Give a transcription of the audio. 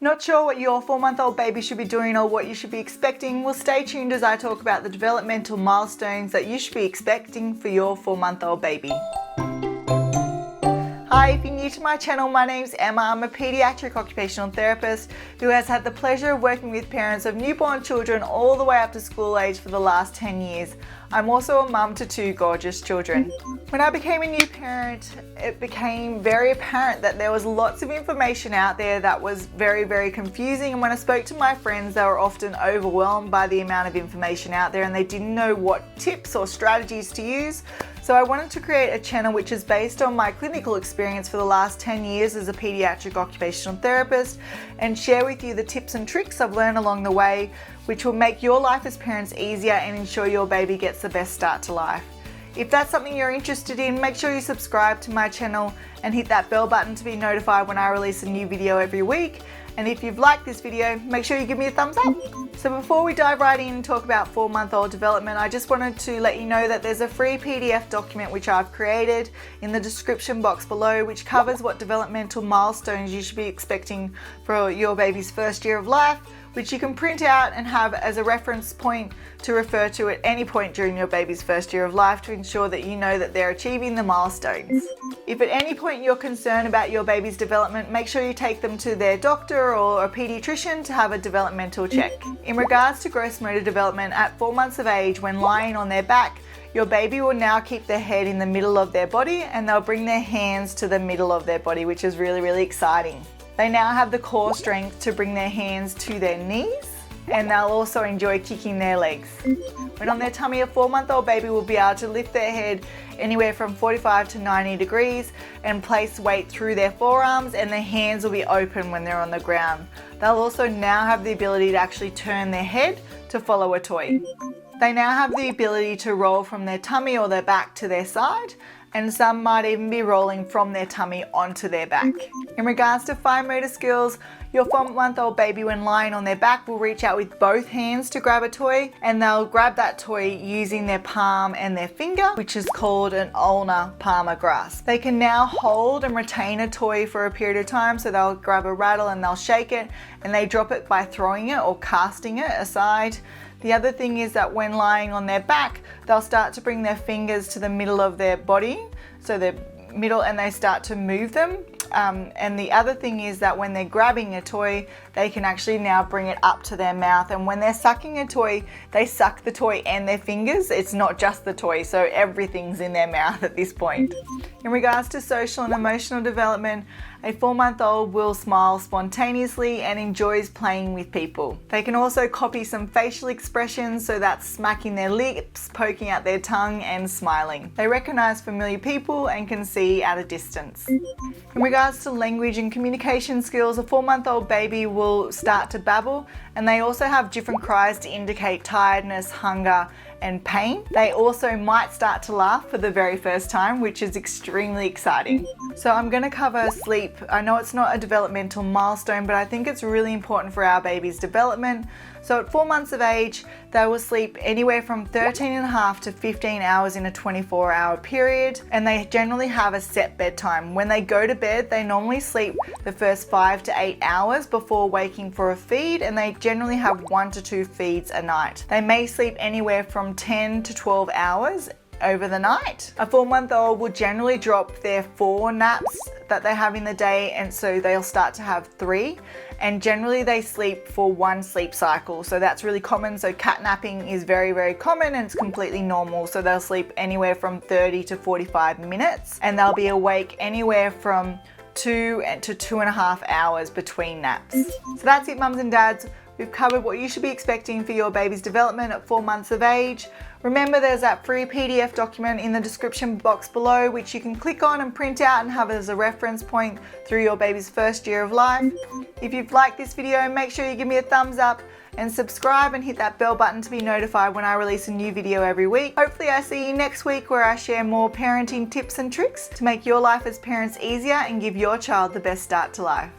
Not sure what your 4-month-old baby should be doing or what you should be expecting? Well, stay tuned as I talk about the developmental milestones that you should be expecting for your 4-month-old baby. Hi, if you're new to my channel, my name's Emma. I'm a pediatric occupational therapist who has had the pleasure of working with parents of newborn children all the way up to school age for the last 10 years. I'm also a mum to 2 gorgeous children. When I became a new parent, it became very apparent that there was lots of information out there that was very confusing, and when I spoke to my friends, they were often overwhelmed by the amount of information out there and they didn't know what tips or strategies to use. So I wanted to create a channel which is based on my clinical experience for the last 10 years as a pediatric occupational therapist and share with you the tips and tricks I've learned along the way, which will make your life as parents easier and ensure your baby gets the best start to life. If that's something you're interested in, make sure you subscribe to my channel and hit that bell button to be notified when I release a new video every week. And if you've liked this video, make sure you give me a thumbs up. So before we dive right in and talk about 4-month-old development, I just wanted to let you know that there's a free PDF document which I've created in the description box below, which covers what developmental milestones you should be expecting for your baby's first year of life, which you can print out and have as a reference point to refer to at any point during your baby's first year of life to ensure that you know that they're achieving the milestones. If at any point you're concerned about your baby's development, make sure you take them to their doctor or a pediatrician to have a developmental check. In regards to gross motor development, at 4 months of age, when lying on their back, your baby will now keep their head in the middle of their body and they'll bring their hands to the middle of their body, which is really exciting. They now have the core strength to bring their hands to their knees, and they'll also enjoy kicking their legs. When on their tummy, a 4-month-old baby will be able to lift their head anywhere from 45 to 90 degrees and place weight through their forearms, and their hands will be open when they're on the ground. They'll also now have the ability to actually turn their head to follow a toy. They now have the ability to roll from their tummy or their back to their side, and some might even be rolling from their tummy onto their back. In regards to fine motor skills, your 4-month-old baby when lying on their back will reach out with both hands to grab a toy, and they'll grab that toy using their palm and their finger, which is called an ulnar palmar grasp. They can now hold and retain a toy for a period of time, so they'll grab a rattle and they'll shake it, and they drop it by throwing it or casting it aside. The other thing is that when lying on their back, they'll start to bring their fingers to the middle of their body, so they're middle, and they start to move them. And the other thing is that when they're grabbing a toy, they can actually now bring it up to their mouth, and when they're sucking a toy, they suck the toy and their fingers. It's not just the toy, so everything's in their mouth at this point. In regards to social and emotional development, a 4-month-old will smile spontaneously and enjoys playing with people. They can also copy some facial expressions, so that's smacking their lips, poking out their tongue and smiling. They recognize familiar people and can see at a distance. In regards to language and communication skills, a 4-month-old baby will start to babble, and they also have different cries to indicate tiredness, hunger and pain. They also might start to laugh for the very first time, which is extremely exciting. So I'm going to cover sleep. I know it's not a developmental milestone, but I think it's really important for our baby's development. So at 4 months of age, they will sleep anywhere from 13.5 to 15 hours in a 24-hour period, and they generally have a set bedtime. When they go to bed, they normally sleep the first 5 to 8 hours before waking for a feed, and they generally have 1 to 2 feeds a night. They may sleep anywhere from 10 to 12 hours over the night. A 4-month-old will generally drop their 4 naps that they have in the day, and so they'll start to have 3, and generally they sleep for 1 sleep cycle, so that's really common. So cat napping is very common and it's completely normal, so they'll sleep anywhere from 30 to 45 minutes, and they'll be awake anywhere from 2 to 2.5 hours between naps. So that's it, mums and dads. We've covered what you should be expecting for your baby's development at 4 months of age. Remember, there's that free PDF document in the description box below, which you can click on and print out and have as a reference point through your baby's first year of life. If you've liked this video, make sure you give me a thumbs up and subscribe and hit that bell button to be notified when I release a new video every week. Hopefully I see you next week, where I share more parenting tips and tricks to make your life as parents easier and give your child the best start to life.